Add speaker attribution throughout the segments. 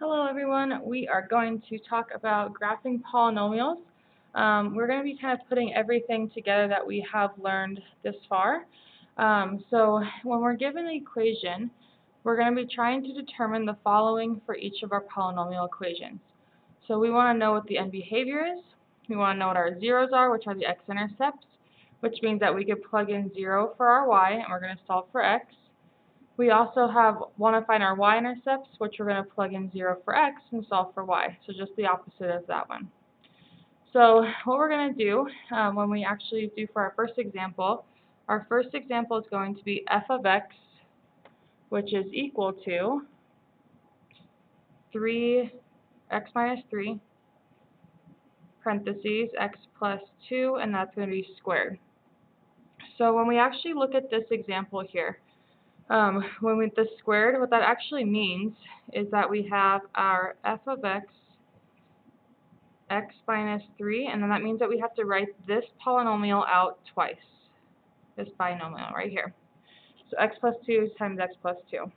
Speaker 1: Hello everyone, we are going to talk about graphing polynomials. We're going to be kind of putting everything together that we have learned this far. So when we're given an equation, we're going to be trying to determine the following for each of our polynomial equations. So we want to know what the end behavior is, we want to know what our zeros are, which are the x-intercepts, which means that we could plug in 0 for our y, and we're going to solve for x. We also want to find our y-intercepts, which we're going to plug in 0 for x and solve for y. So just the opposite of that one. So what we're going to do when we actually do for our first example is going to be f of x, which is equal to 3x minus 3, parentheses, x plus 2, and that's going to be squared. So when we actually look at this example here, when we this squared, what that actually means is that we have our f of x, x minus 3, and then that means that we have to write this polynomial out twice, this binomial right here. So x plus 2 times x plus 2.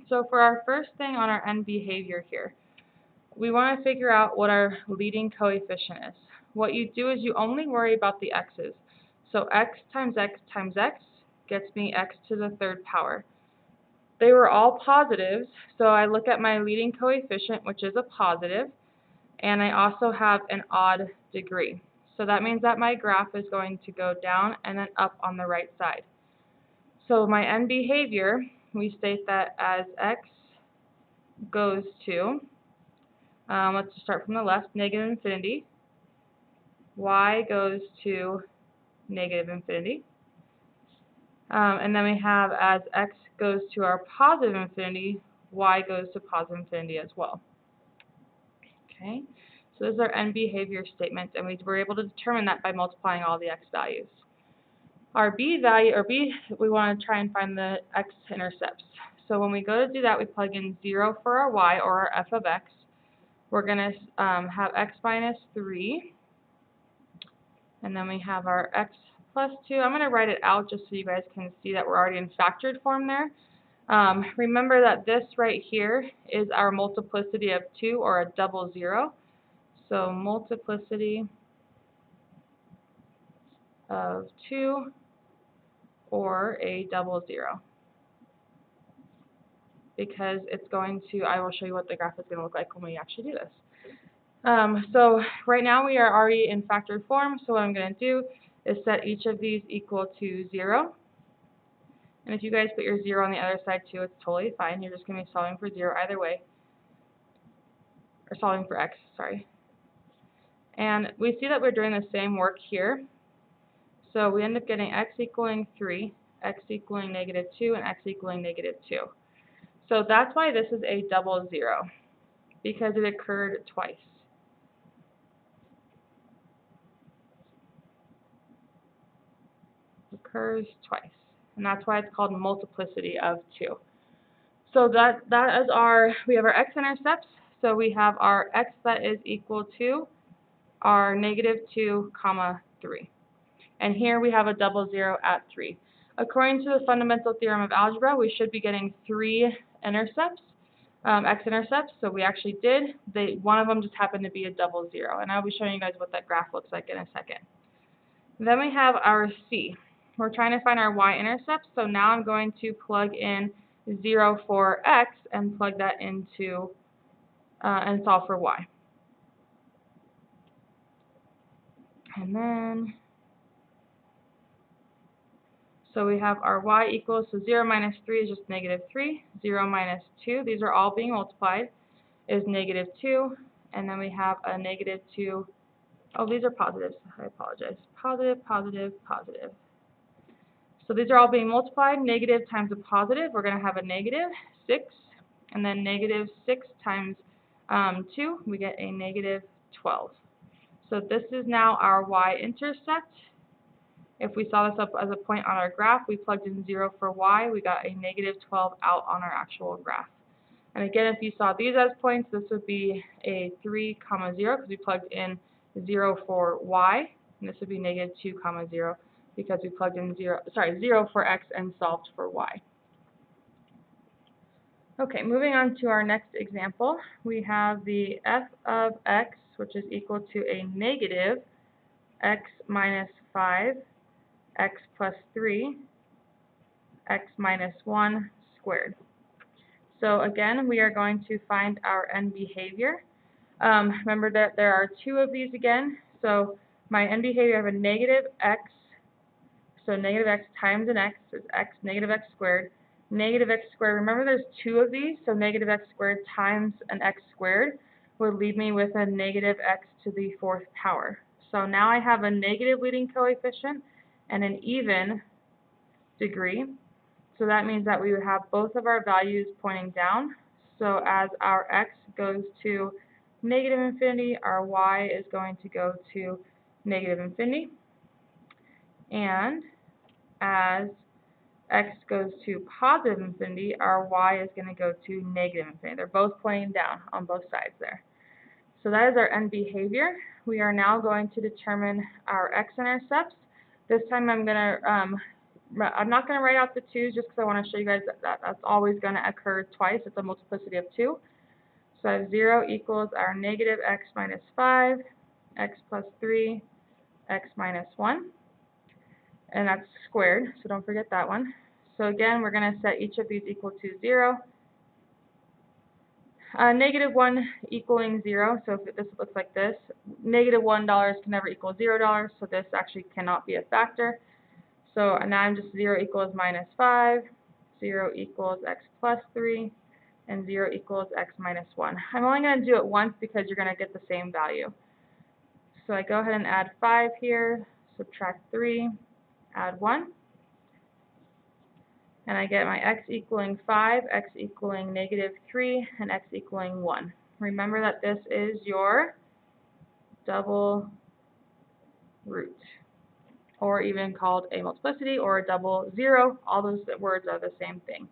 Speaker 1: So for our first thing on our end behavior here, we want to figure out what our leading coefficient is. What you do is you only worry about the x's. So x times x times x gets me x to the third power. They were all positives, so I look at my leading coefficient, which is a positive, and I also have an odd degree. So that means that my graph is going to go down and then up on the right side. So my end behavior, we state that as x goes to, let's start from the left, negative infinity, y goes to negative infinity, and then we have as x goes to our positive infinity, y goes to positive infinity as well. Okay, so this is our end behavior statement, and we were able to determine that by multiplying all the x values. Our b value, we want to try and find the x-intercepts. So when we go to do that, we plug in 0 for our y, or our f of x. We're going to have x minus 3, and then we have our x plus 2. I'm going to write it out just so you guys can see that we're already in factored form there. Remember that this right here is our multiplicity of 2, or a double 0. So multiplicity of 2 or a double 0. Because it's going to, I will show you what the graph is going to look like when we actually do this. So right now we are already in factored form, so what I'm going to do is set each of these equal to 0. And if you guys put your 0 on the other side too, it's totally fine. You're just going to be solving for 0 either way. Or solving for x, sorry. And we see that we're doing the same work here. So we end up getting x equaling 3, x equaling negative 2, and x equaling negative 2. So that's why this is a double 0, because it occurred twice. Occurs twice. And that's why it's called multiplicity of 2. So that is we have our x-intercepts. So we have our x that is equal to our negative 2, comma 3. And here we have a double 0 at 3. According to the fundamental theorem of algebra, we should be getting 3 intercepts, x-intercepts. So we actually did. One of them just happened to be a double 0. And I'll be showing you guys what that graph looks like in a second. Then we have our c. We're trying to find our y-intercepts. So now I'm going to plug in 0 for x and plug that into and solve for y. And then, so we have our y equals, so 0 minus 3 is just negative 3, 0 minus 2, these are all being multiplied, is negative 2, and then we have a negative 2, oh, these are positives, I apologize, positive, positive, positive. So these are all being multiplied, negative times a positive, we're going to have a negative 6, and then negative 6 times 2, we get a negative 12. So this is now our y-intercept. If we saw this up as a point on our graph, we plugged in 0 for y, we got a negative 12 out on our actual graph. And again, if you saw these as points, this would be a 3, comma 0, because we plugged in 0 for y, and this would be negative 2, comma 0, because we plugged in 0 for x and solved for y. Okay, moving on to our next example, we have the f of x, which is equal to a negative x minus 5, x plus 3, x minus 1 squared. So again, we are going to find our end behavior. Remember that there are two of these again. So my end behavior, I have a negative x. So negative x times an x is x, negative x squared. Negative x squared, remember there's two of these, so negative x squared times an x squared would leave me with a negative x to the fourth power. So now I have a negative leading coefficient and an even degree. So that means that we would have both of our values pointing down. So as our x goes to negative infinity, our y is going to go to negative infinity. And as x goes to positive infinity, our y is going to go to negative infinity. They're both pointing down on both sides there. So that is our end behavior. We are now going to determine our x-intercepts. This time I'm not going to write out the 2's just because I want to show you guys that that's always going to occur twice. It's a multiplicity of 2. So I have 0 equals our negative x minus 5, x plus 3, x minus 1. And that's squared, so don't forget that one. So again, we're going to set each of these equal to 0. Negative 1 equaling 0, so if this looks like this, negative $1 can never equal $0, so this actually cannot be a factor. So now I'm just 0 equals minus 5, 0 equals x plus 3, and 0 equals x minus 1. I'm only going to do it once because you're going to get the same value. So I go ahead and add 5 here, subtract 3, add 1. And I get my x equaling 5, x equaling negative 3, and x equaling 1. Remember that this is your double root, or even called a multiplicity or a double zero. All those words are the same thing.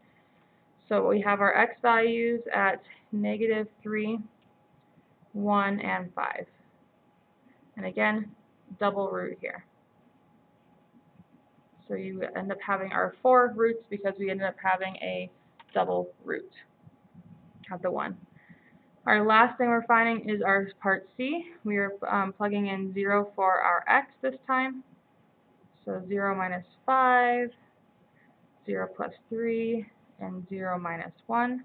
Speaker 1: So we have our x values at negative 3, 1, and 5. And again, double root here. So you end up having our 4 roots because we ended up having a double root at the 1. Our last thing we're finding is our part C. We are plugging in 0 for our x this time. So 0 minus 5, 0 plus 3, and 0 minus 1.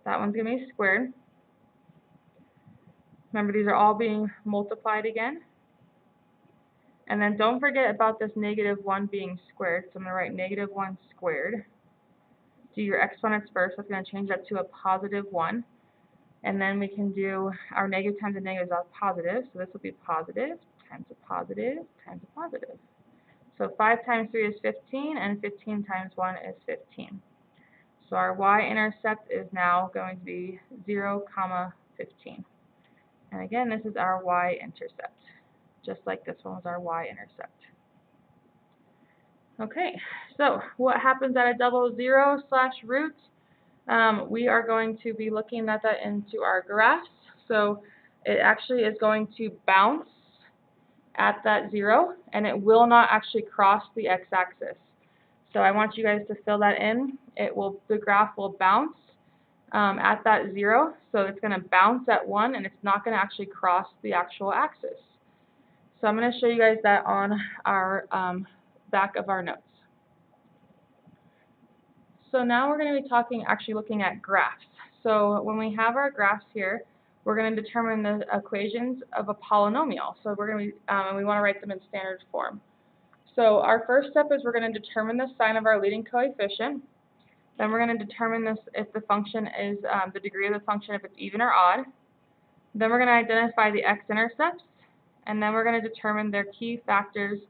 Speaker 1: That one's going to be squared. Remember, these are all being multiplied again. And then don't forget about this negative 1 being squared. So I'm going to write negative 1 squared. Do your exponents first. That's going to change that to a positive 1. And then we can do our negative times a negative is all positive. So this will be positive times a positive times a positive. So 5 times 3 is 15, and 15 times 1 is 15. So our y-intercept is now going to be 0, 15. And again, this is our y-intercept, just like this one was our y-intercept. Okay, so what happens at a double zero slash root? We are going to be looking at that into our graphs. So it actually is going to bounce at that 0, and it will not actually cross the x-axis. So I want you guys to fill that in. The graph will bounce at that 0, so it's going to bounce at 1, and it's not going to actually cross the actual axis. So I'm going to show you guys that on our back of our notes. So now we're going to be actually looking at graphs. So when we have our graphs here, we're going to determine the equations of a polynomial. So we're going to be, we want to write them in standard form. So our first step is we're going to determine the sign of our leading coefficient. Then we're going to determine this if the function is the degree of the function, if it's even or odd. Then we're going to identify the x-intercepts, and then we're going to determine their key factors.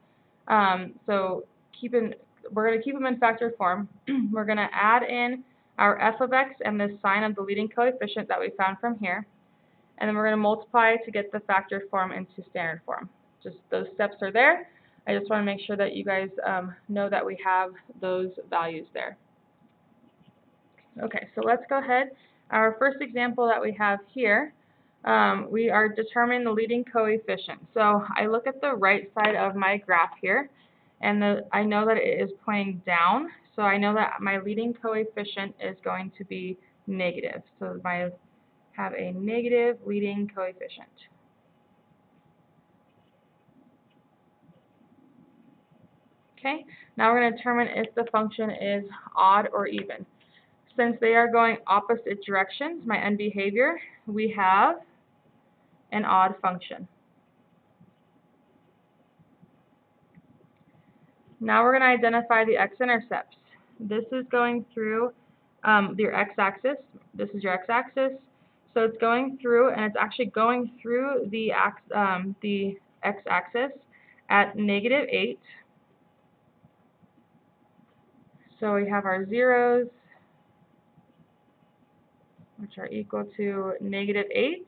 Speaker 1: We're going to keep them in factor form. We're going to add in our f of x and the sign of the leading coefficient that we found from here. And then we're going to multiply to get the factor form into standard form. Just those steps are there. I just want to make sure that you guys know that we have those values there. Okay, so let's go ahead. Our first example that we have here, we are determining the leading coefficient. So I look at the right side of my graph here, and I know that it is pointing down. So I know that my leading coefficient is going to be negative. So I have a negative leading coefficient. Okay, now we're going to determine if the function is odd or even. Since they are going opposite directions, my end behavior, we have an odd function. Now we're going to identify the x-intercepts. This is going through your x-axis. This is your x-axis. So it's going through, and it's actually going through the x-axis at -8. So we have our zeros, which are equal to -8.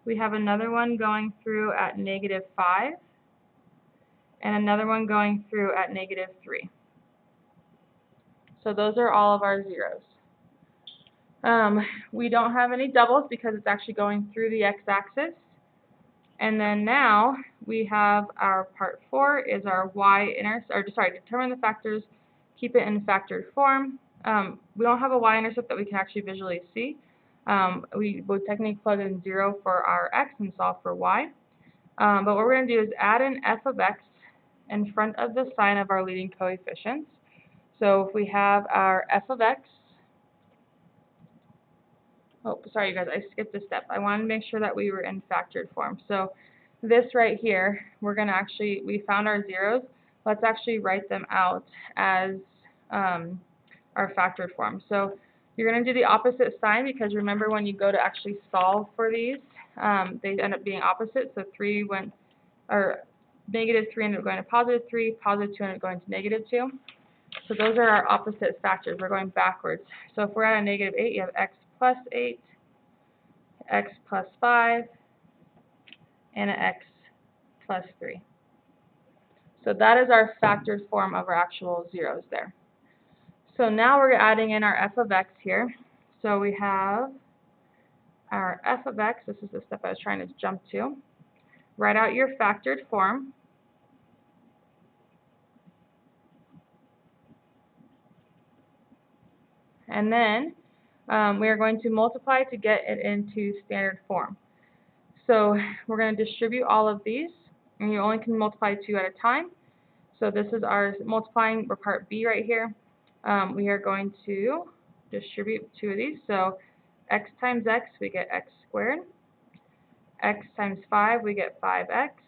Speaker 1: We have another one going through at -5, and another one going through at -3. So those are all of our zeros. We don't have any doubles because it's actually going through the x-axis. And then now we have our part 4 is our determine the factors, keep it in factored form. We don't have a y-intercept that we can actually visually see. We would technically plug in 0 for our x and solve for y. But what we're going to do is add an f of x in front of the sign of our leading coefficients. So if we have our f of x, oh, sorry, you guys, I skipped a step. I wanted to make sure that we were in factored form. So this right here, we're going to we found our zeros. Let's actually write them out as our factored form. So you're going to do the opposite sign because remember when you go to actually solve for these, they end up being opposite. So -3 ended up going to +3, +2 ended up going to -2. So those are our opposite factors. We're going backwards. So if we're at a -8, you have x plus 8, x plus 5, and an x plus 3. So that is our factored form of our actual zeros there. So now we're adding in our f of x here. So we have our f of x. This is the step I was trying to jump to. Write out your factored form. And then we are going to multiply to get it into standard form. So we're going to distribute all of these, and you only can multiply 2 at a time. So this is our multiplying for part B right here. We are going to distribute 2 of these. So x times x, we get x squared. X times 5, we get 5x.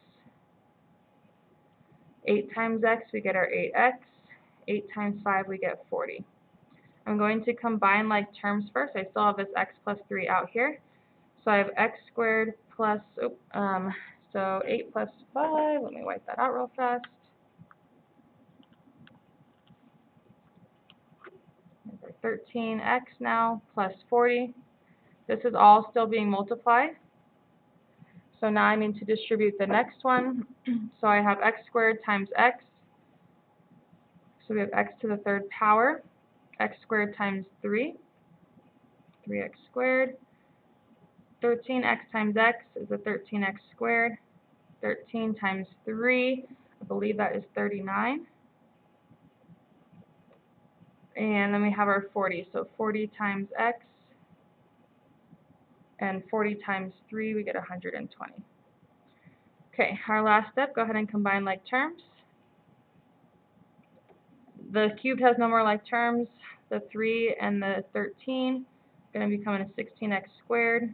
Speaker 1: 8 times x, we get our 8x. 8 times 5, we get 40. I'm going to combine like terms first. I still have this x plus 3 out here. So I have x squared plus, so 8 plus 5, let me wipe that out real fast. 13x now plus 40. This is all still being multiplied. So now I need to distribute the next one. So I have x squared times x. So we have x to the 3rd power. X squared times 3. 3x squared. 13x times x is a 13x squared. 13 times 3, I believe that is 39. And then we have our 40. So 40 times x and 40 times 3, we get 120. Okay, our last step, go ahead and combine like terms. The cubed has no more like terms. The 3 and the 13 going to become a 16x squared.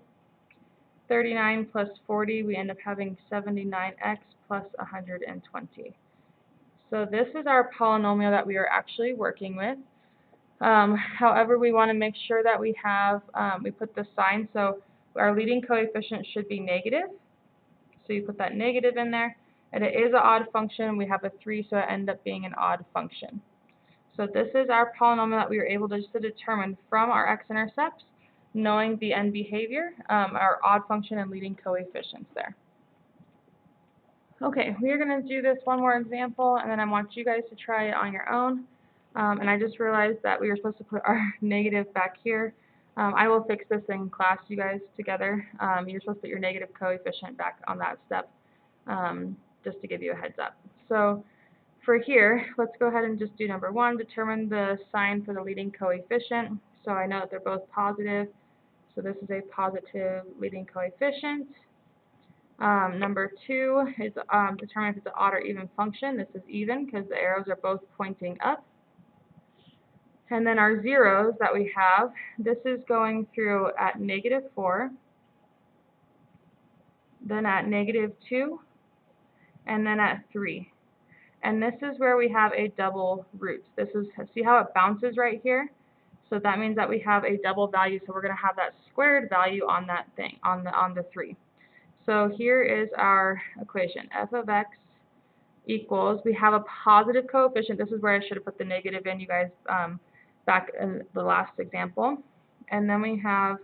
Speaker 1: 39 plus 40, we end up having 79x plus 120. So this is our polynomial that we are actually working with. However, we want to make sure that we have, we put the sign, so our leading coefficient should be negative. So you put that negative in there. And it is an odd function. We have a 3, so it ends up being an odd function. So this is our polynomial that we were able to just determine from our x-intercepts, knowing the end behavior, our odd function and leading coefficients there. Okay, we are going to do this one more example, and then I want you guys to try it on your own. And I just realized that we were supposed to put our negative back here. I will fix this in class, you guys, together. You're supposed to put your negative coefficient back on that step, just to give you a heads up. So for here, let's go ahead and just do number 1, determine the sign for the leading coefficient. so I know that they're both positive. So this is a positive leading coefficient. Number 2 is determine if it's an odd or even function. This is even because the arrows are both pointing up. And then our zeros that we have, this is going through at -4, then at -2, and then at 3. And this is where we have a double root. This is, see how it bounces right here? So that means that we have a double value, so we're going to have that squared value on that thing, on the 3. So here is our equation. F of x equals, we have a positive coefficient. This is where I should have put the negative in, you guys, back in the last example. And then we have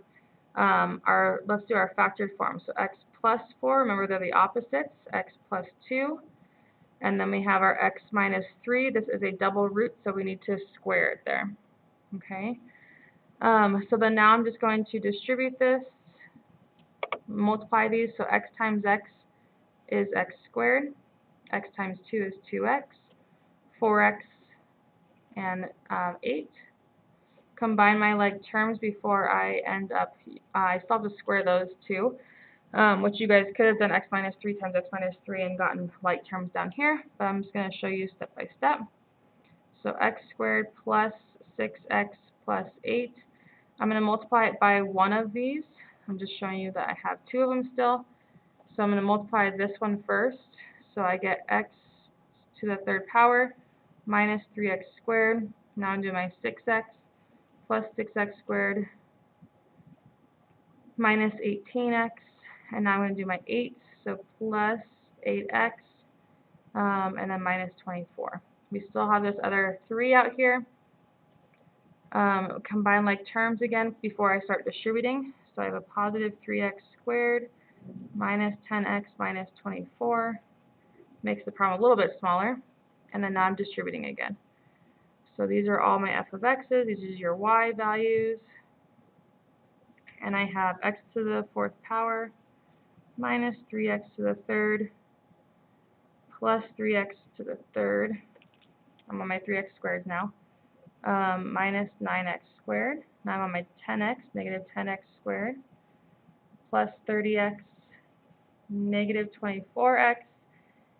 Speaker 1: let's do our factored form. So x plus 4, remember they're the opposites, x plus 2. And then we have our x minus 3. This is a double root, so we need to square it there. Okay. So then now I'm just going to distribute this, multiply these. So x times x is x squared. X times 2 is 2x. 4x and 8. Combine my like terms before I end up, I still have to square those two. Which you guys could have done x minus 3 times x minus 3 and gotten like terms down here, but I'm just going to show you step by step. So x squared plus 6x plus 8. I'm going to multiply it by one of these. I'm just showing you that I have 2 of them still. So I'm going to multiply this one first. So I get x to the 3rd power minus 3x squared. Now I'm doing my 6x plus 6x squared minus 18x. And now I'm going to do my 8, so plus 8x, and then minus 24. We still have this other 3 out here. Combine like terms again before I start distributing. So I have a positive 3x squared minus 10x minus 24. Makes the problem a little bit smaller. And then now I'm distributing again. So these are all my f of x's. These are your y values. And I have x to the 4th power minus 3x to the 3rd plus 3x to the 3rd. I'm on my 3x squared now. Minus 9x squared. Now I'm on my 10x, negative 10x squared, plus 30x, negative 24x,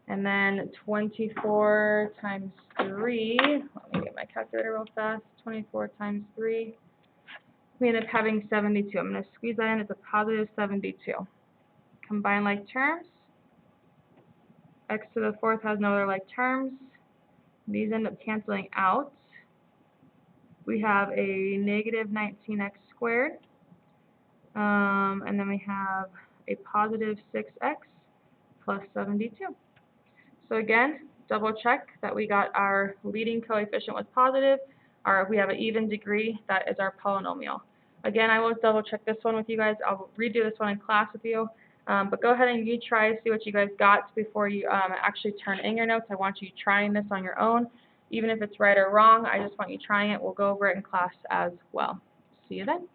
Speaker 1: and then 24 times 3. Let me get my calculator real fast. 24 times 3. We end up having 72. I'm going to squeeze that in. It's a positive 72. Combine like terms. X to the 4th has no other like terms. These end up canceling out. We have a negative 19x squared. And then we have a positive 6x plus 72. So again, double check that we got our leading coefficient was positive. We have an even degree. That is our polynomial. Again, I will double check this one with you guys. I'll redo this one in class with you. But go ahead and you try to see what you guys got before you actually turn in your notes. I want you trying this on your own. Even if it's right or wrong, I just want you trying it. We'll go over it in class as well. See you then.